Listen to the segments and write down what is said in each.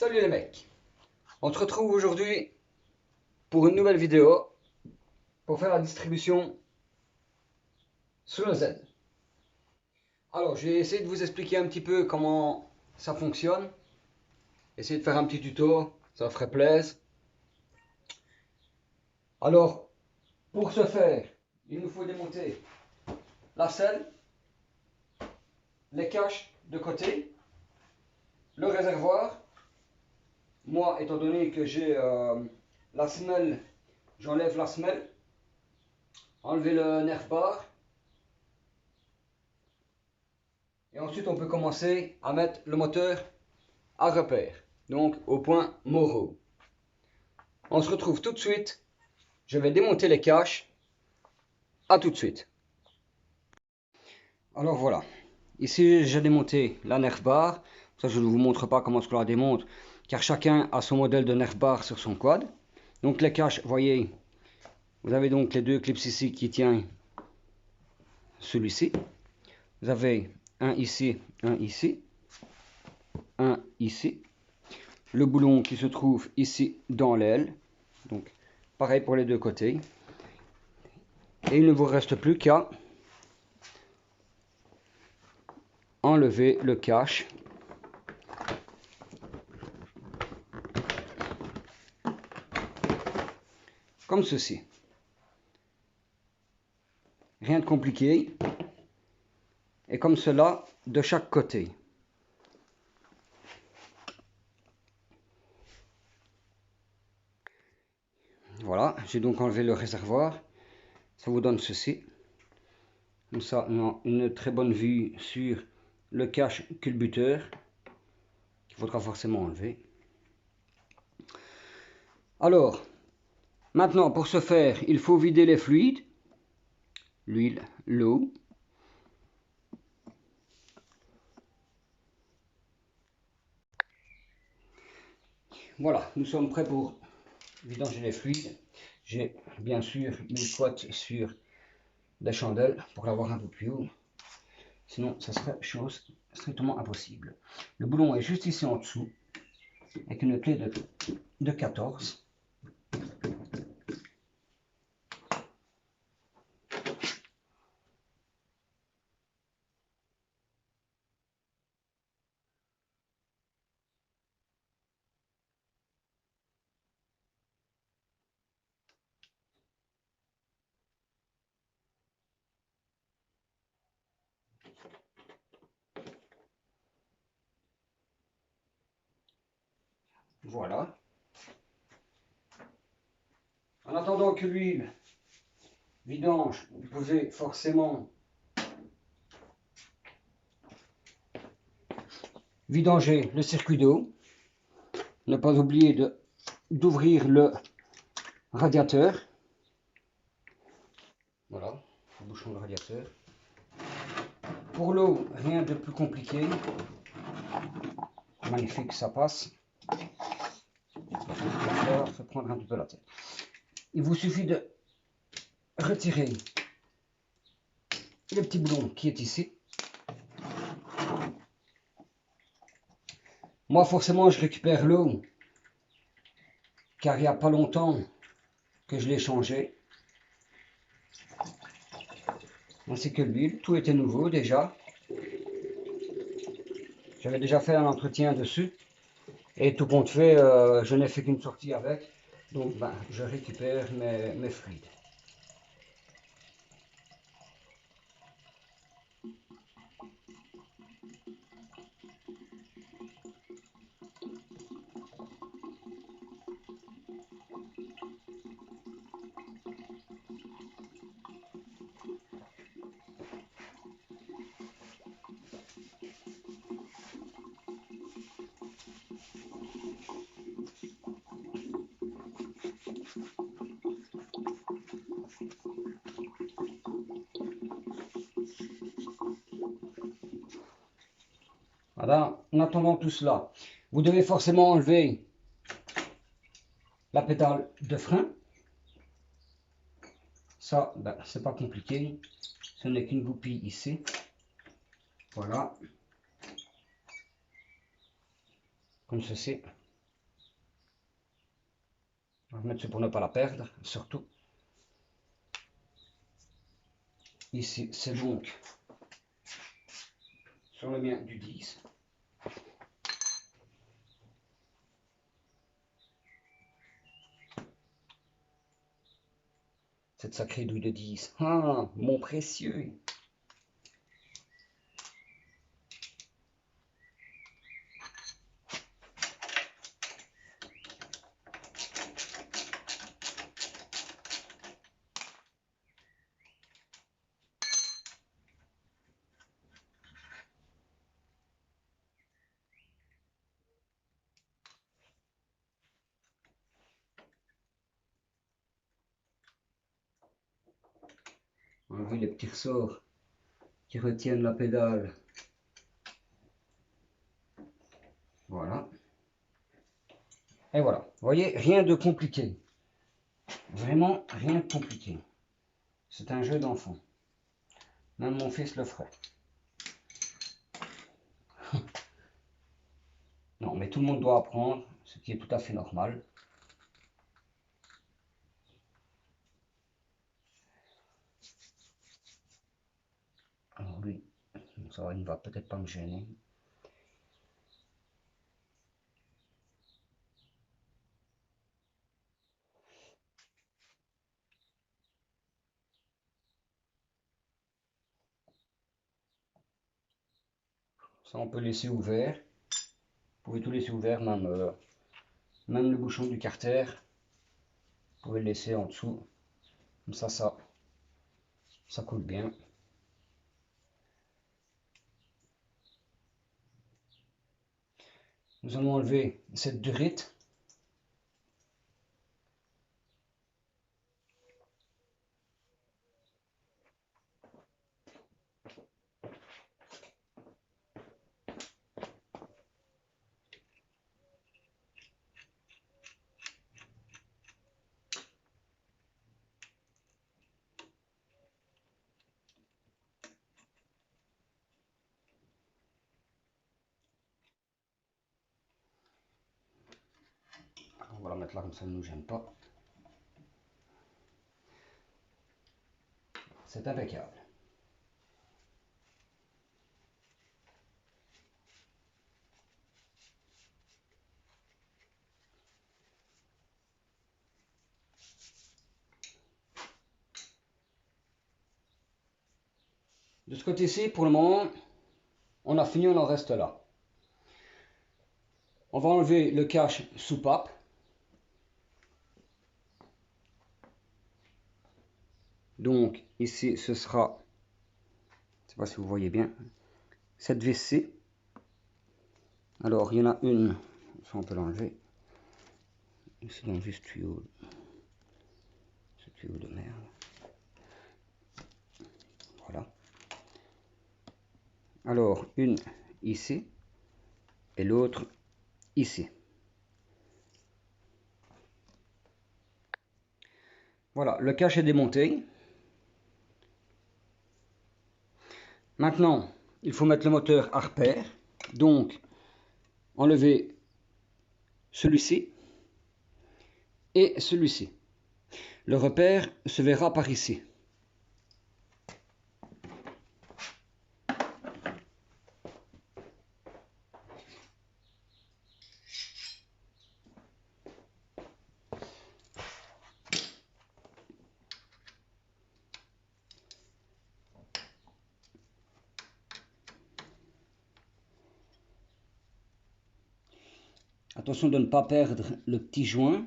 Salut les mecs, on se retrouve aujourd'hui pour une nouvelle vidéo pour faire la distribution sur le Z. Alors je vais essayer de vous expliquer un petit peu comment ça fonctionne, essayer de faire un petit tuto, ça ferait plaisir. Alors pour ce faire, il nous faut démonter la selle, les caches de côté, le réservoir. Moi, étant donné que j'ai la semelle, j'enlève la semelle, enlever le nerf bar. Et ensuite, on peut commencer à mettre le moteur à repère, donc au point Moreau. On se retrouve tout de suite. Je vais démonter les caches. À tout de suite. Alors voilà. Ici, j'ai démonté la nerf bar. Ça, je ne vous montre pas comment je la démonte, car chacun a son modèle de nerf bar sur son quad. Donc les caches, voyez, vous avez donc les deux clips ici qui tiennent celui-ci. Vous avez un ici, un ici, un ici. Le boulon qui se trouve ici dans l'aile. Donc pareil pour les deux côtés. Et il ne vous reste plus qu'à enlever le cache. Comme ceci. Rien de compliqué. Et comme cela de chaque côté. Voilà, j'ai donc enlevé le réservoir. Ça vous donne ceci. Comme ça, on a une très bonne vue sur le cache culbuteur qu'il faudra forcément enlever. Alors, maintenant pour ce faire, il faut vider les fluides, l'huile, l'eau. Voilà, nous sommes prêts pour vidanger les fluides. J'ai bien sûr mis le quad sur des chandelles pour l'avoir un peu plus haut. Sinon, ça serait chose strictement impossible. Le boulon est juste ici en dessous, avec une clé de 14. Voilà. En attendant que l'huile vidange, vous pouvez forcément vidanger le circuit d'eau. Ne pas oublier d'ouvrir le radiateur. Voilà, le bouchon de radiateur. Pour l'eau, rien de plus compliqué. Magnifique, ça passe. Ça va prendre un petit peu la tête. Il vous suffit de retirer le petit boulon qui est ici. Moi, forcément, je récupère l'eau, car il n'y a pas longtemps que je l'ai changé. Ainsi que l'huile, tout était nouveau déjà. J'avais déjà fait un entretien dessus. Et tout compte fait, je n'ai fait qu'une sortie avec. Donc, je récupère mes fluides. Voilà, en attendant tout cela, vous devez forcément enlever la pédale de frein. Ça, c'est pas compliqué. Ce n'est qu'une goupille ici. Voilà. Comme ceci. mettre dessus pour ne pas la perdre, surtout. Ici, c'est donc sur le mien du 10. Cette sacrée douille de 10. Ah, mon précieux. Enlever les petits ressorts qui retiennent la pédale. Voilà. Et voilà. Vous voyez, rien de compliqué. Vraiment rien de compliqué. C'est un jeu d'enfant. Même mon fils le ferait. Non, mais tout le monde doit apprendre, ce qui est tout à fait normal. Alors lui, ça il ne va peut-être pas me gêner. Ça, on peut laisser ouvert. Vous pouvez tout laisser ouvert, même le bouchon du carter. Vous pouvez le laisser en dessous. Comme ça coule bien. Nous allons enlever cette durite. On va la mettre là comme ça, elle ne nous gêne pas. C'est impeccable. De ce côté-ci, pour le moment, on a fini, on en reste là. On va enlever le cache soupape. Donc ici, ce sera, je ne sais pas si vous voyez bien, cette WC. Alors, il y en a une, ça on peut l'enlever. C'est donc juste tuyau, ce tuyau de merde. Voilà. Alors, une ici et l'autre ici. Voilà, le cache est démonté. Maintenant, il faut mettre le moteur à repère. Donc, enlever celui-ci et celui-ci. Le repère se verra par ici. Attention de ne pas perdre le petit joint.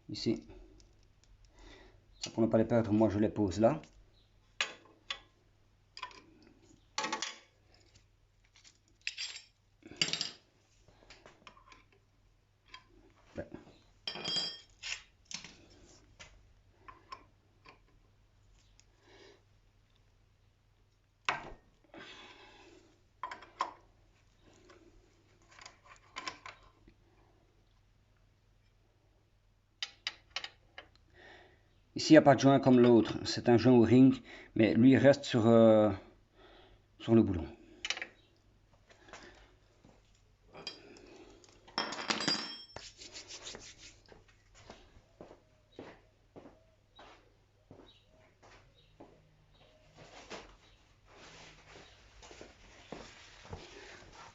Ici. Pour ne pas les perdre, moi je les pose là. Ici, il n'y a pas de joint comme l'autre. C'est un joint au ring, mais lui, il reste sur le boulon.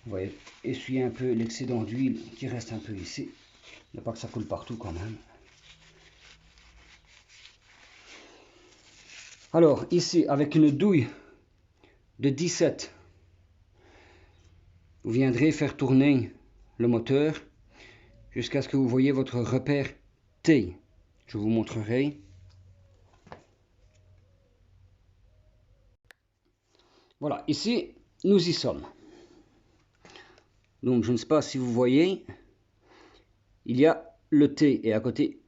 Vous voyez, essuyer un peu l'excédent d'huile qui reste un peu ici. Ne pas que ça coule partout quand même. Alors ici, avec une douille de 17, vous viendrez faire tourner le moteur jusqu'à ce que vous voyez votre repère T. Je vous montrerai. Voilà, ici, nous y sommes. Donc, je ne sais pas si vous voyez, il y a le T et à côté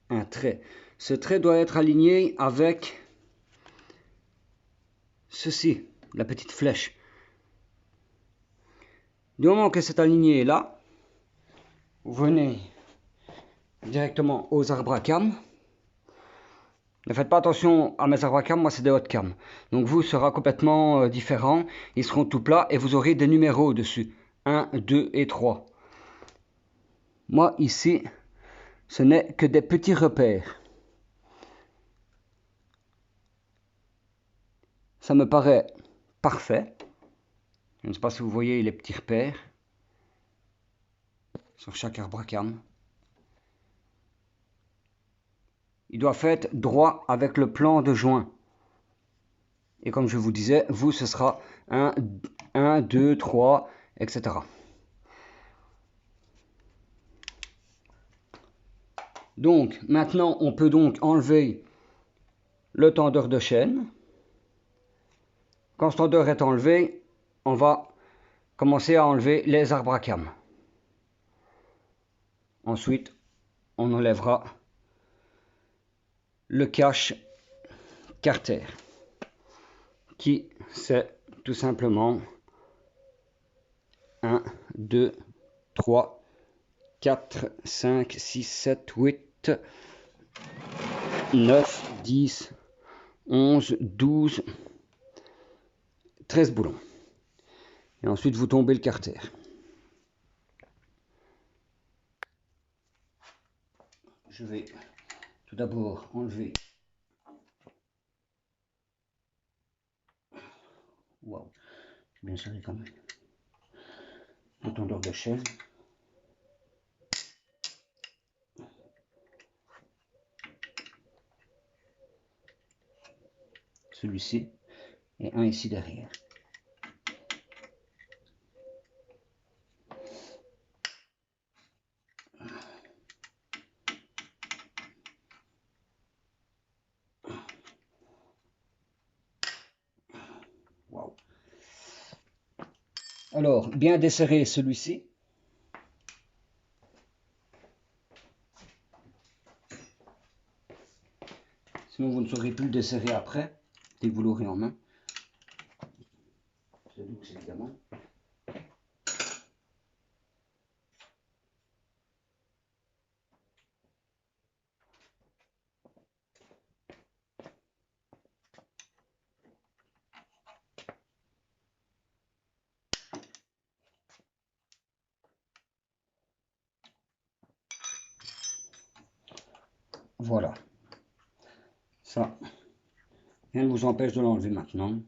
un trait. Ce trait doit être aligné avec ceci, la petite flèche. Du moment que c'est aligné là, vous venez directement aux arbres à cam. Ne faites pas attention à mes arbres à cam, moi c'est des hautes cam. Donc vous sera complètement différent. Ils seront tout plats et vous aurez des numéros dessus. 1, 2 et 3. Moi ici, ce n'est que des petits repères. Ça me paraît parfait. Je ne sais pas si vous voyez les petits repères sur chaque arbre à cam. Il doit être droit avec le plan de joint. Et comme je vous disais, vous, ce sera 1, 2, 3, etc. Donc, maintenant, on peut donc enlever le tendeur de chaîne. Quand ce tendeur est enlevé, on va commencer à enlever les arbres à cam. Ensuite, on enlèvera le cache carter, qui c'est tout simplement 1, 2, 3, 4, 5, 6, 7, 8, 9, 10, 11, 12, 13 boulons. Et ensuite, vous tombez le carter. Je vais tout d'abord enlever. Waouh, bien serré quand même. Le tendeur de chaîne. Celui-ci et un ici derrière. Waouh. Alors, bien desserrer celui-ci. Sinon, vous ne saurez plus le desserrer après, dès que vous l'aurez en main. C'est douce, évidemment. Voilà. Ça, rien ne vous empêche de l'enlever maintenant.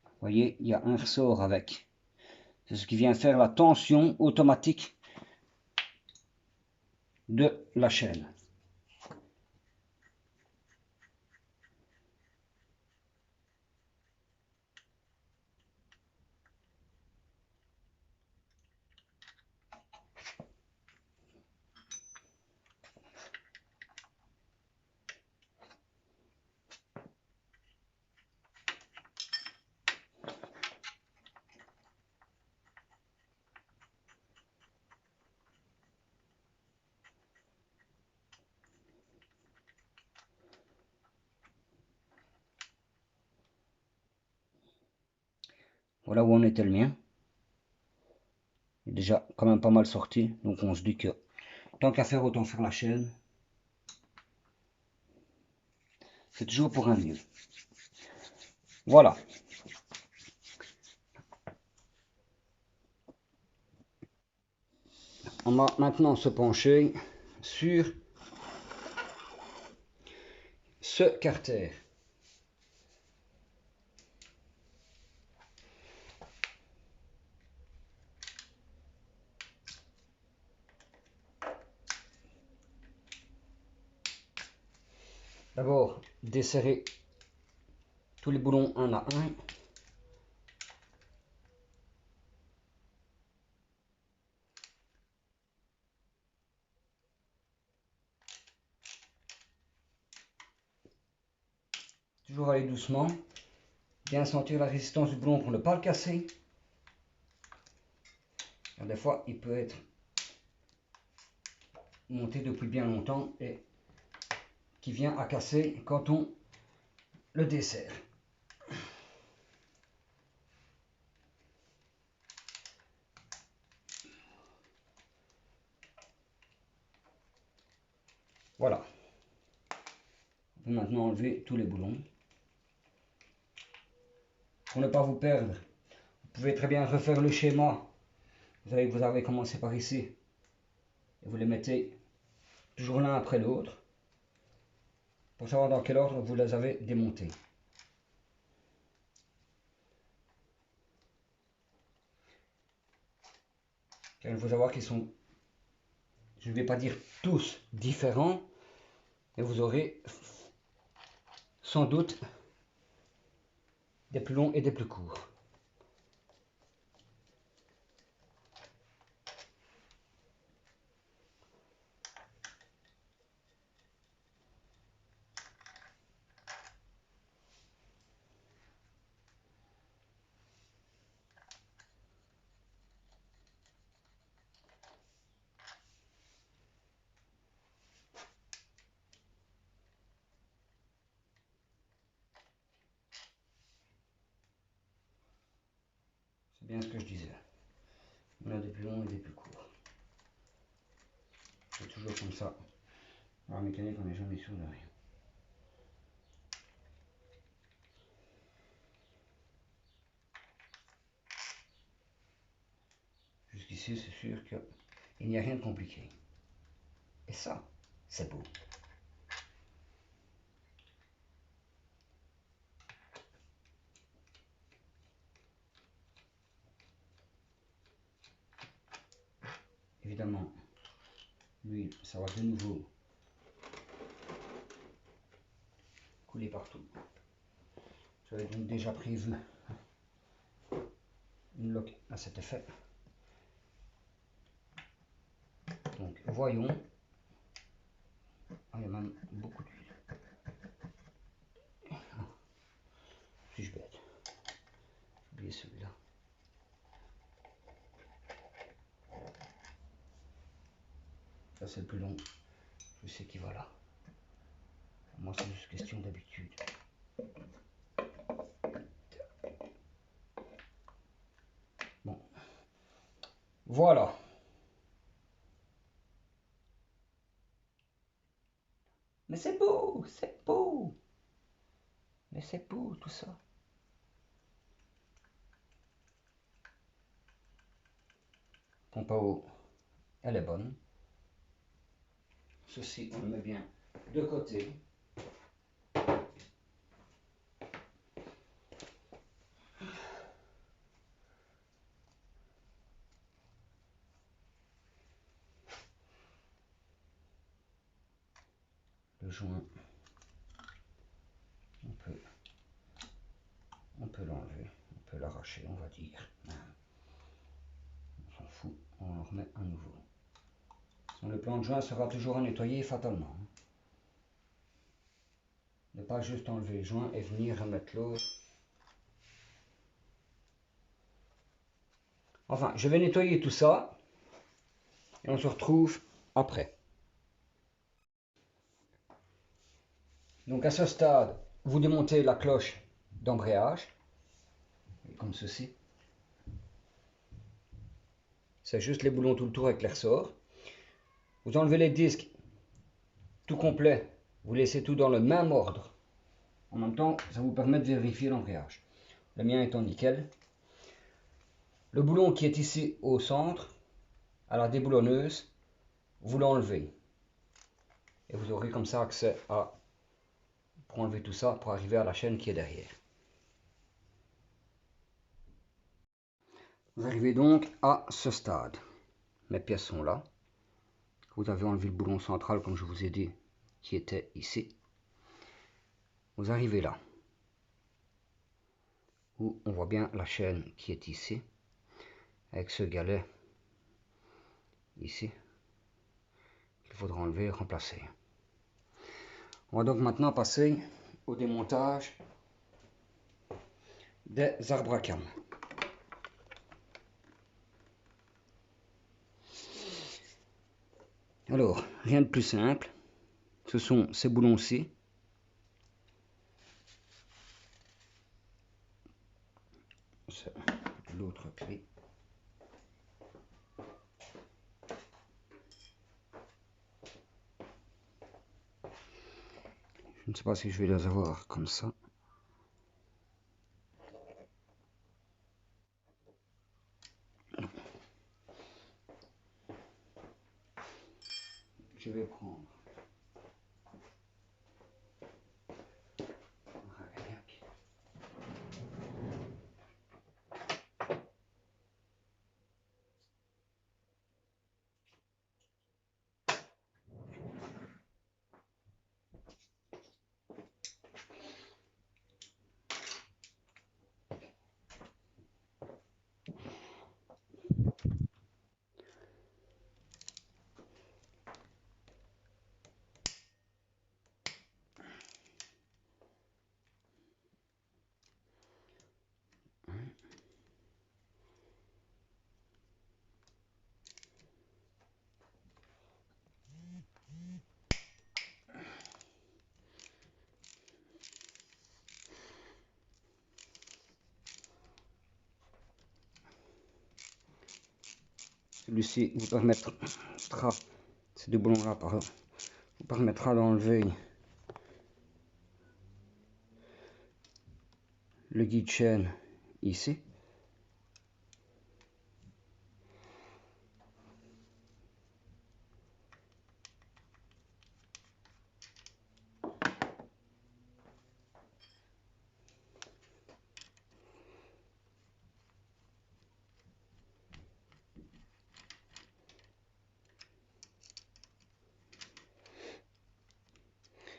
Vous voyez, il y a un ressort avec. C'est ce qui vient faire la tension automatique de la chaîne. Voilà où en était le mien. Il est déjà quand même pas mal sorti. Donc on se dit que tant qu'à faire, autant faire la chaîne. C'est toujours pour un mieux. Voilà. On va maintenant se pencher sur ce carter. d'abord desserrer tous les boulons un à un. Toujours aller doucement. Bien sentir la résistance du boulon pour ne pas le casser. Car des fois, il peut être monté depuis bien longtemps et qui vient à casser quand on le dessert. Voilà. On peut maintenant enlever tous les boulons. Pour ne pas vous perdre, vous pouvez très bien refaire le schéma. Vous savez que vous avez commencé par ici. Et vous les mettez toujours l'un après l'autre. Pour savoir dans quel ordre vous les avez démontés. Car il faut savoir qu'ils sont, je ne vais pas dire tous différents, mais vous aurez sans doute des plus longs et des plus courts. C'est bien ce que je disais. On a des plus longs et des plus courts. C'est toujours comme ça. En mécanique, on n'est jamais sûr de rien. Jusqu'ici, c'est sûr qu'il n'y a rien de compliqué. Et ça, c'est beau. Évidemment, l'huile, ça va de nouveau couler partout. J'avais donc déjà prévu une loque à cet effet. Donc voyons. Ah, il y a même beaucoup d'huile. Suis-je bête? J'ai oublié celui-là. Ça c'est le plus long. Je sais qu'il va là. Moi c'est juste question d'habitude. Bon. Voilà. Mais c'est beau, c'est beau. Mais c'est beau tout ça. Pompe à eau, elle est bonne. Ceci, on le met bien de côté. Le joint, on peut l'enlever, on peut l'arracher, on va dire. On s'en fout, on en remet à nouveau. Le plan de joint sera toujours à nettoyer fatalement. Ne pas juste enlever le joint et venir remettre l'autre. Enfin, je vais nettoyer tout ça et on se retrouve après. Donc à ce stade, vous démontez la cloche d'embrayage, comme ceci. C'est juste les boulons tout le tour avec les ressorts. Vous enlevez les disques tout complet, vous laissez tout dans le même ordre. En même temps, ça vous permet de vérifier l'embrayage. Le mien est en nickel. Le boulon qui est ici au centre, à la déboulonneuse, vous l'enlevez. Et vous aurez comme ça accès à, pour enlever tout ça, pour arriver à la chaîne qui est derrière. Vous arrivez donc à ce stade. Mes pièces sont là. Vous avez enlevé le boulon central, comme je vous ai dit, qui était ici. vous arrivez là, où on voit bien la chaîne qui est ici, avec ce galet ici, qu'il faudra enlever et remplacer. On va donc maintenant passer au démontage des arbres à cames. Alors, rien de plus simple, ce sont ces boulons-ci. C'est l'autre clé. Je ne sais pas si je vais les avoir comme ça. Je vais prendre celui-ci vous permettra, ces deux boulons là pardon, vous permettra d'enlever le guide chaîne ici.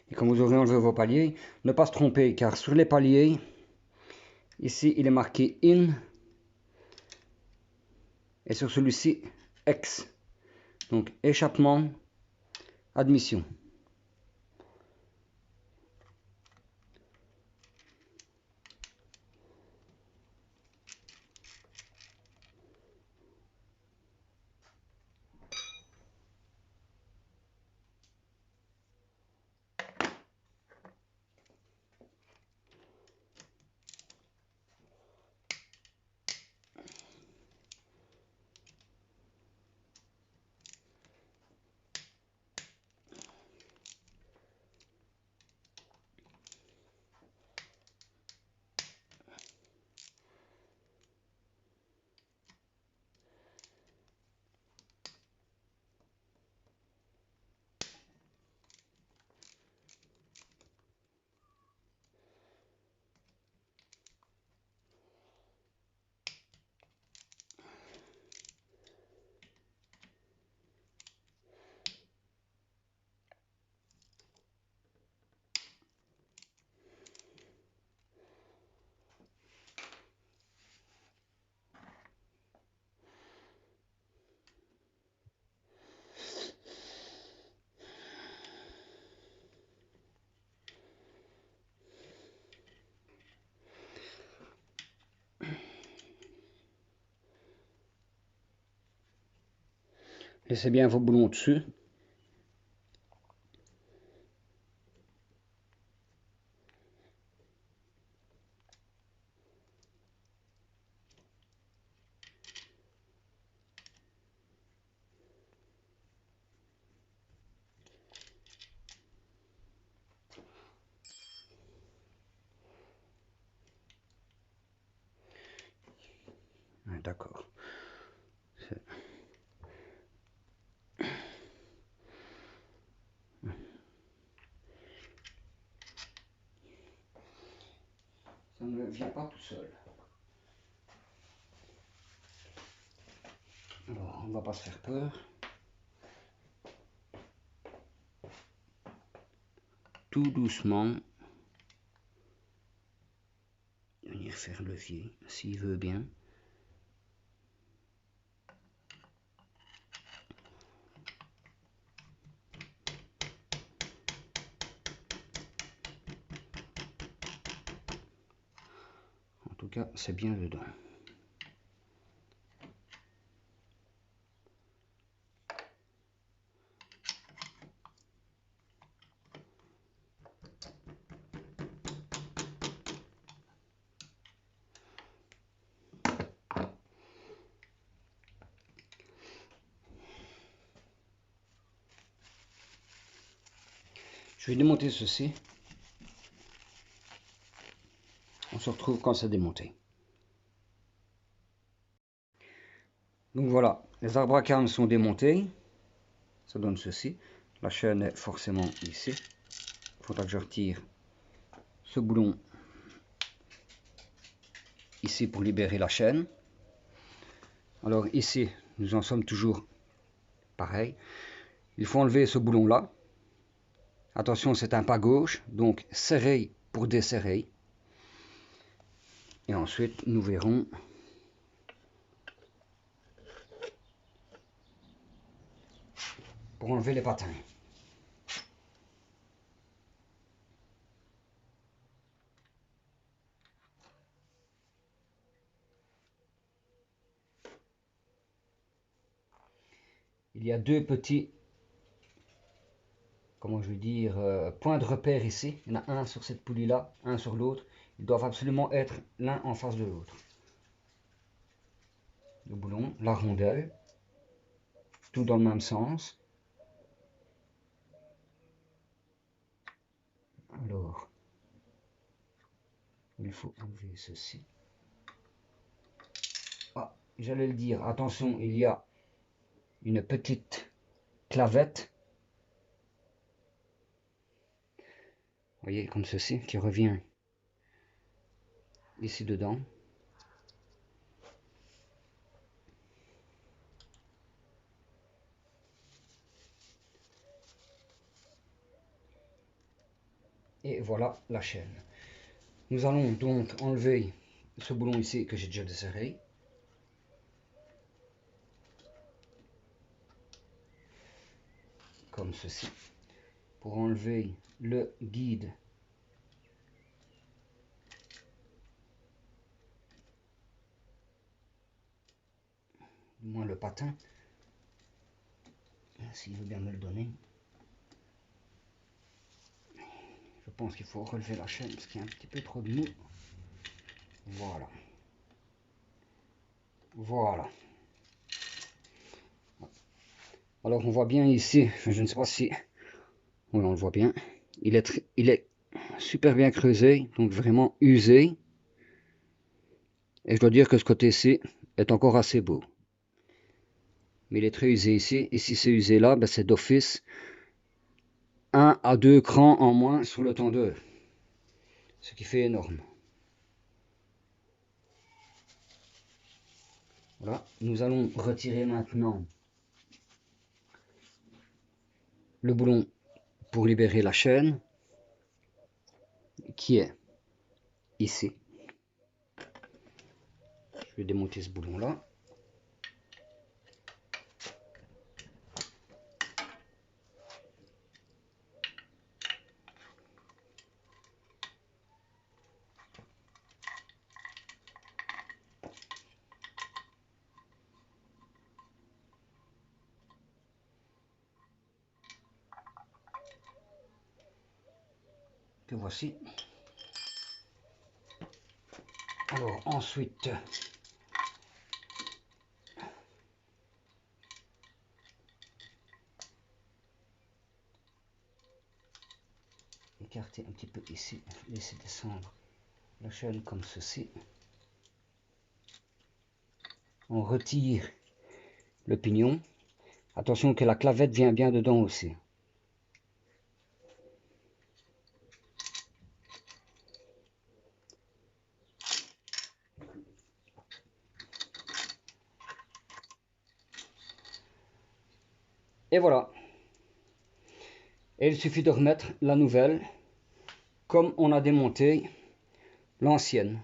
Et quand vous aurez enlevé vos paliers, ne pas se tromper car sur les paliers, ici il est marqué IN et sur celui-ci EX. Donc échappement, admission. Laissez bien vos boulons dessus. D'accord. Ça ne vient pas tout seul. Alors, on ne va pas se faire peur. Tout doucement, venir faire levier s'il veut bien. En tout cas, c'est bien dedans. Je vais démonter ceci. On se retrouve quand c'est démonté. Donc voilà, les arbres à carmes sont démontés. Ça donne ceci. La chaîne est forcément ici. Il faudra que je retire ce boulon ici pour libérer la chaîne. Alors ici, nous en sommes toujours pareil. Il faut enlever ce boulon là. Attention, c'est un pas gauche, donc serrer pour desserrer. Et ensuite, nous verrons pour enlever les patins. Il y a deux petits, comment je veux dire, points de repère ici. Il y en a un sur cette poulie là, un sur l'autre. Ils doivent absolument être l'un en face de l'autre. Le boulon, la rondelle, tout dans le même sens. Alors, il faut enlever ceci. Ah, j'allais le dire, attention, il y a une petite clavette. Vous voyez, comme ceci, qui revient ici dedans. Et voilà la chaîne. Nous allons donc enlever ce boulon ici que j'ai déjà desserré. Comme ceci. Pour enlever le guide. Du moins le patin. S'il veut bien me le donner. Je pense qu'il faut relever la chaîne parce qu'il y a un petit peu trop de mou. Voilà. Voilà. Alors on voit bien ici, je ne sais pas si... Oui, on le voit bien. Il est super bien creusé, donc vraiment usé. Et je dois dire que ce côté-ci est encore assez beau. Mais il est très usé ici. Et si c'est usé là, ben c'est d'office 1 à 2 crans en moins sur le tendeur. Ce qui fait énorme. Voilà, nous allons retirer maintenant le boulon pour libérer la chaîne qui est ici. Je vais démonter ce boulon là. Que voici. Alors ensuite, écarter un petit peu ici, laisser descendre la chaîne comme ceci. On retire le pignon. Attention que la clavette vient bien dedans aussi. Et voilà. Et il suffit de remettre la nouvelle comme on a démonté l'ancienne.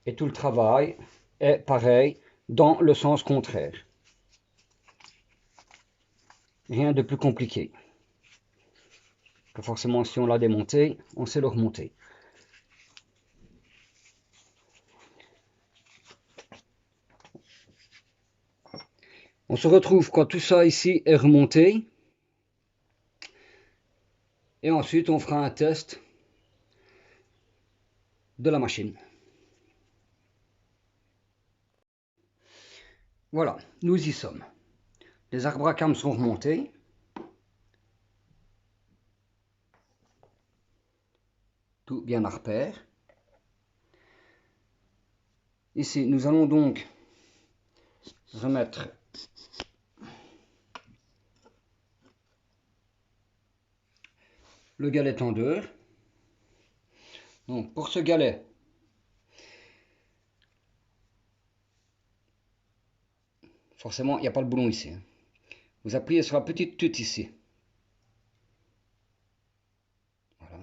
Et tout le travail est pareil dans le sens contraire. Rien de plus compliqué. Que forcément, si on l'a démonté, on sait le remonter. On se retrouve quand tout ça ici est remonté. Et ensuite, on fera un test de la machine. Voilà, nous y sommes. Les arbres à cam sont remontés. Tout bien à repère. Ici, nous allons donc remettre le galet tendeur. Donc, pour ce galet, forcément, il n'y a pas le boulon ici. Vous appuyez sur la petite tute ici. Voilà.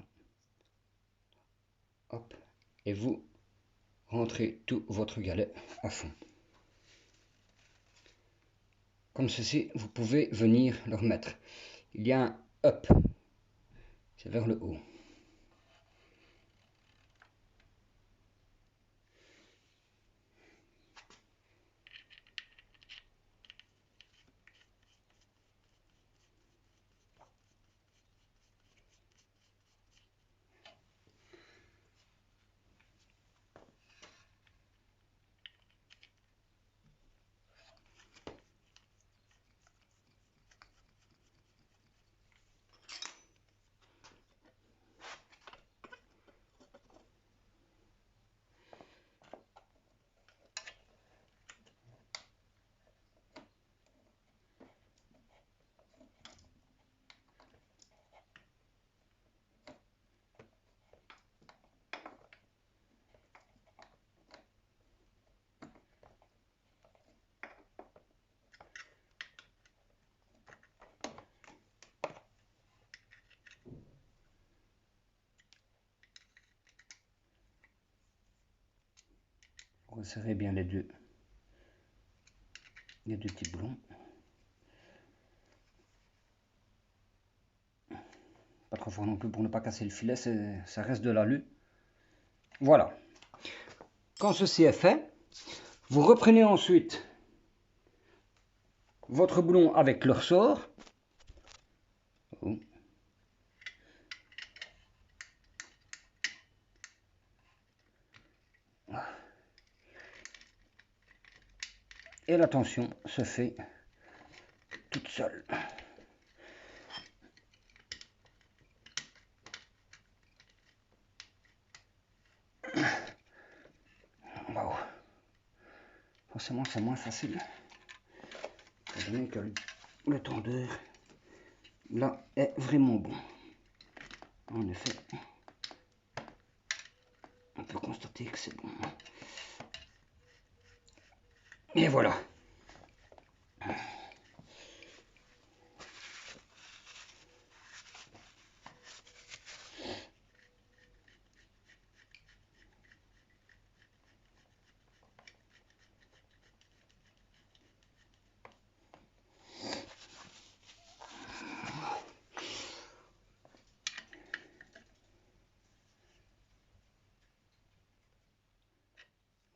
Hop. Et vous rentrez tout votre galet à fond. Comme ceci, vous pouvez venir le remettre. Il y a un up. C'est vers le haut. Resserrez bien les deux petits boulons. Pas trop fort non plus pour ne pas casser le filet, ça reste de l'alu. Voilà. Quand ceci est fait, vous reprenez ensuite votre boulon avec le ressort. Et la tension se fait toute seule. Wow. Forcément, c'est moins facile. Étant donné que le tendeur, là, est vraiment bon. En effet, on peut constater que c'est bon. Et voilà.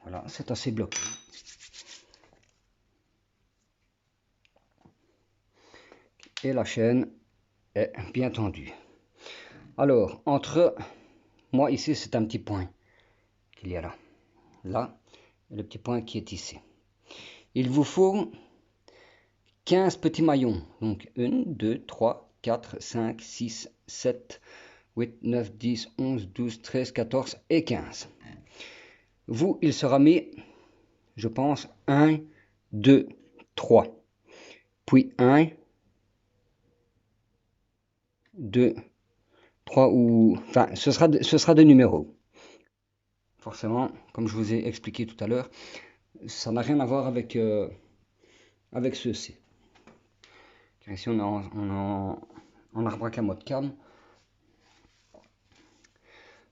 Voilà, c'est assez bloqué. Et la chaîne est bien tendue. Alors, entre moi ici, c'est un petit point qu'il y a là. Là, et le petit point qui est ici. Il vous faut 15 petits maillons. Donc 1, 2, 3, 4, 5, 6, 7, 8, 9, 10, 11, 12, 13, 14 et 15. Vous, il sera mis, je pense, 1, 2, 3. Puis 1, 2, 3 ou... Enfin, ce sera des numéros. Forcément, comme je vous ai expliqué tout à l'heure, ça n'a rien à voir avec, avec ceci. Car ici, on est en arbre à mode cam.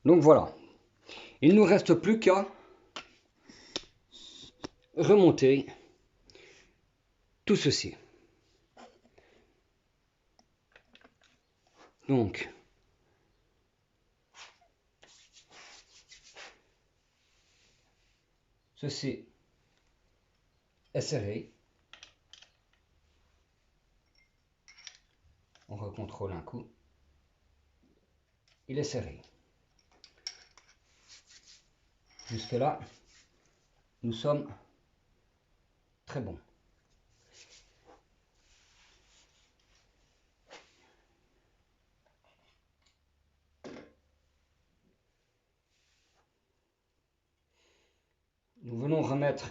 Donc voilà. Il ne nous reste plus qu'à remonter tout ceci. Donc, ceci est serré. On recontrôle un coup. Il est serré. Jusque là, nous sommes très bons. Nous venons remettre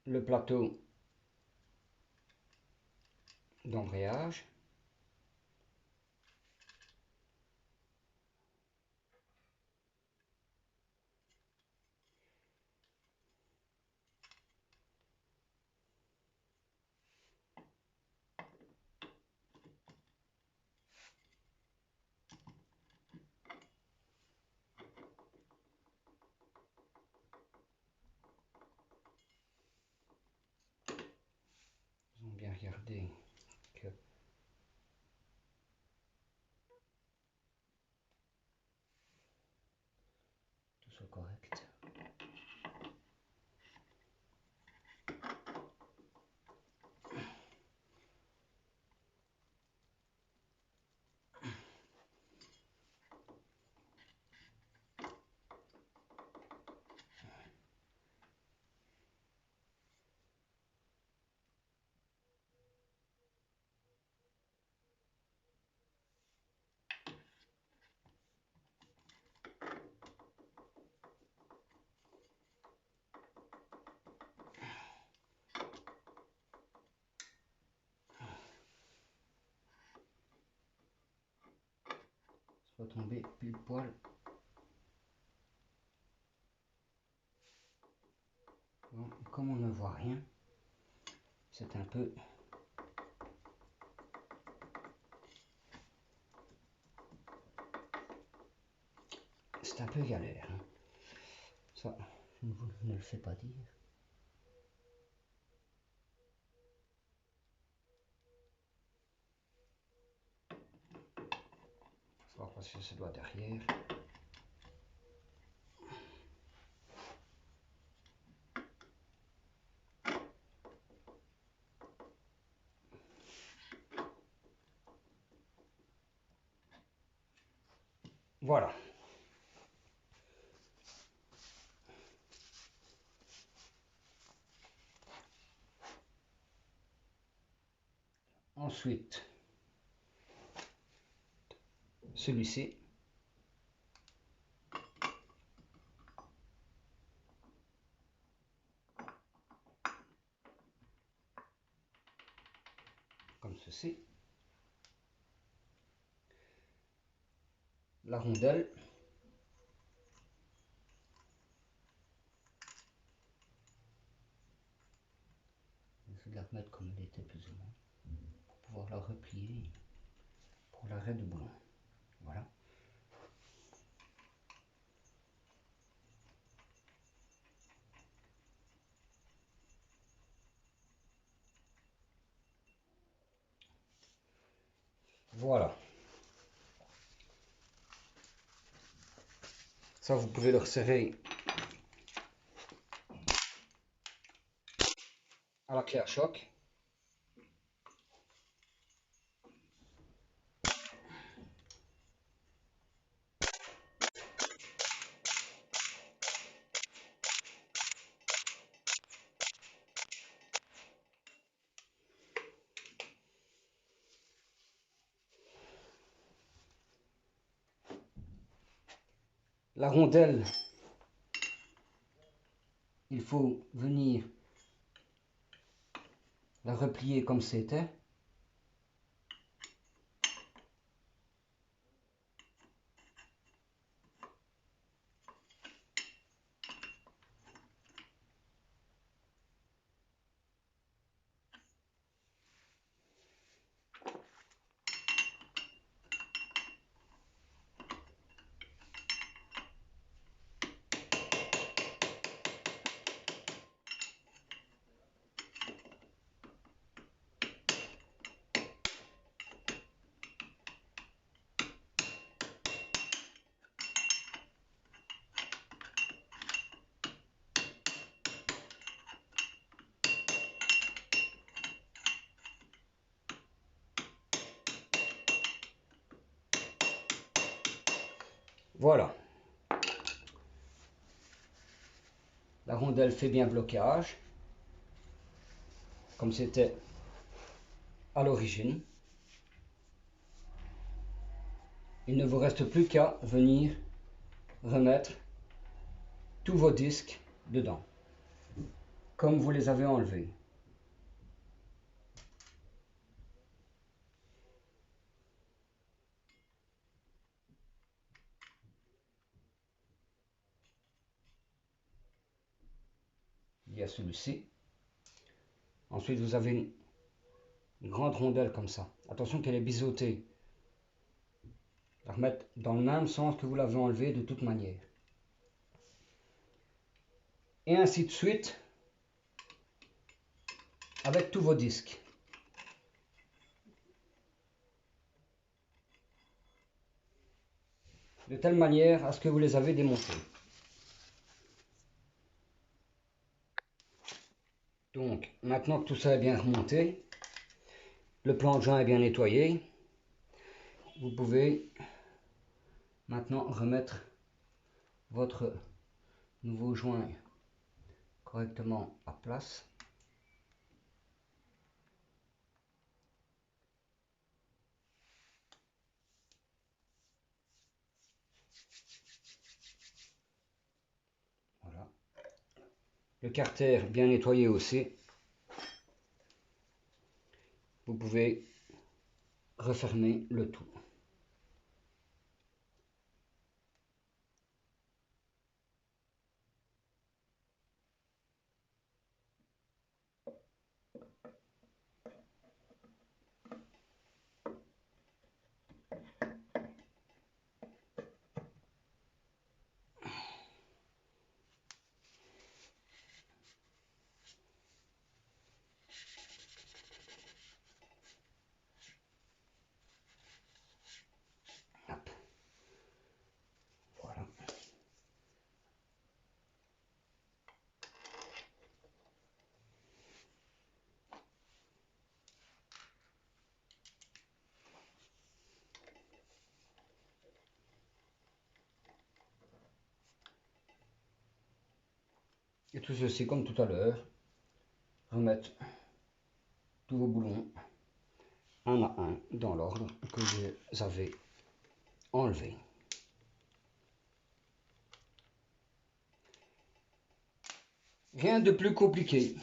le plateau d'embrayage. Nous allons bien regarder que tout soit correct. Ça va tomber pile poil. Bon, comme on ne voit rien, c'est un peu galère. Hein. Ça, je ne vous ne le fais pas dire. Il va passer ce doigt derrière. Voilà. Ensuite, celui-ci. Comme ceci. La rondelle. Je vais la remettre comme elle était plus ou moins, pour pouvoir la replier pour l'arrêt de boulon. Voilà. Voilà. Ça, vous pouvez le resserrer à la clé à choc. La rondelle, il faut venir la replier comme c'était. Voilà. La rondelle fait bien blocage, comme c'était à l'origine. Il ne vous reste plus qu'à venir remettre tous vos disques dedans, comme vous les avez enlevés. Il y a celui-ci. Ensuite, vous avez une grande rondelle comme ça. Attention qu'elle est biseautée. La remettre dans le même sens que vous l'avez enlevé de toute manière. Et ainsi de suite avec tous vos disques. De telle manière à ce que vous les avez démontés. Donc, maintenant que tout ça est bien remonté, le plan de joint est bien nettoyé, vous pouvez maintenant remettre votre nouveau joint correctement à place. Voilà. Le carter bien nettoyé aussi. Vous pouvez refermer le tout. Hop. Voilà. Et tout ceci comme tout à l'heure, remettre tous vos boulons un à un dans l'ordre que vous avez enlevé. Rien de plus compliqué.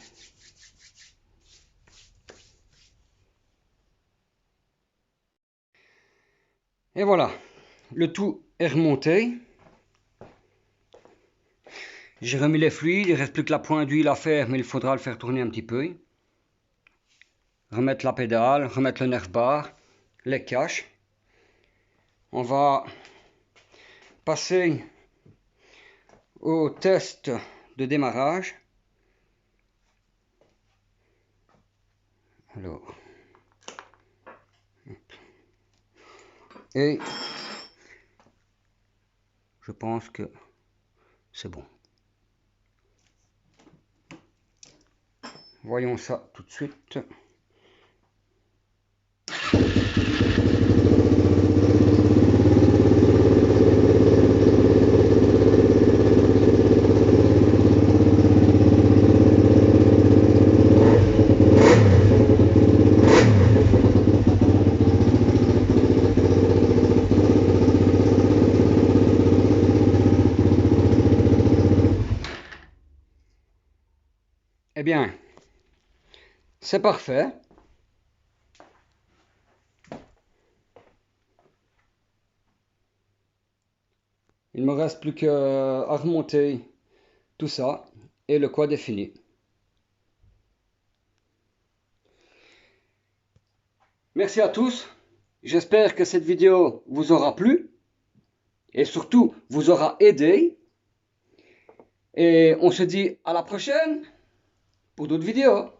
Et voilà, le tout est remonté. J'ai remis les fluides, il ne reste plus que la pointe d'huile à faire, mais il faudra le faire tourner un petit peu. Remettre la pédale, remettre le nerf bar, les caches. On va passer au test de démarrage. Alors, et je pense que c'est bon. Voyons ça tout de suite. Eh bien, c'est parfait. Il me reste plus qu'à remonter tout ça et le quad est fini. Merci à tous. J'espère que cette vidéo vous aura plu et surtout vous aura aidé. Et on se dit à la prochaine pour d'autres vidéos.